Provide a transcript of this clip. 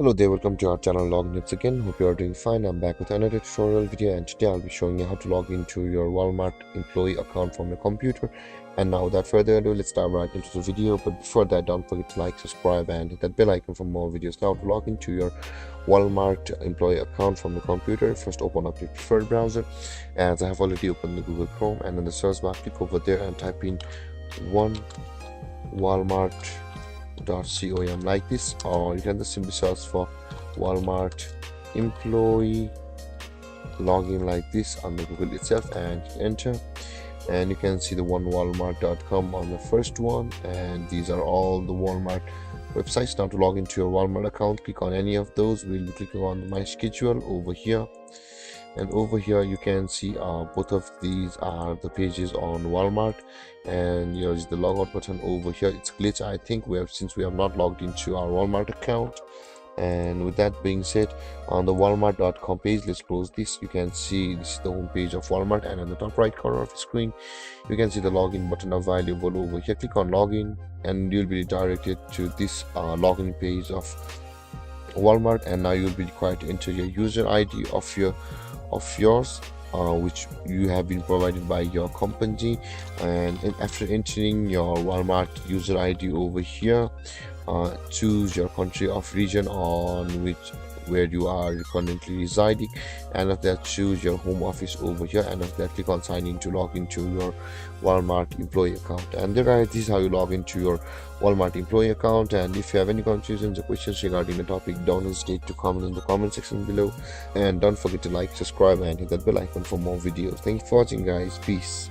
Hello there, welcome to our channel Login again. Hope you are doing fine. I'm back with another tutorial video, and today I'll be showing you how to log into your Walmart employee account from your computer. And now without further ado, let's dive right into the video. But before that, don't forget to like, subscribe and hit that bell icon for more videos. Now to log into your Walmart employee account from your computer, first open up your preferred browser. As I have already opened the Google Chrome, and in the search bar click over there and type in walmart.com like this, or you can just simply search for Walmart employee login like this on the Google itself and enter, and you can see the one walmart.com on the first one, and these are all the Walmart websites. Now to log into your Walmart account, click on any of those. We'll be clicking on my schedule over here, and over here you can see both of these are the pages on Walmart, and here's the logout button over here. It's glitch, I think, since we have not logged into our Walmart account. And with that being said, on the walmart.com page, let's close this. You can see this is the home page of Walmart, and in the top right corner of the screen you can see the login button available over here. Click on login and you'll be redirected to this login page of Walmart, and now you'll be required to enter your user ID of yours, which you have been provided by your company. And after entering your Walmart user ID over here, choose your country of region on where you are currently residing, and after that choose your home office over here, and after that click on sign in to log into your Walmart employee account. And there, guys, this is how you log into your Walmart employee account. And if you have any confusions or questions regarding the topic, don't hesitate to comment in the comment section below, and don't forget to like, subscribe and hit that bell icon for more videos. Thank you for watching, guys. Peace.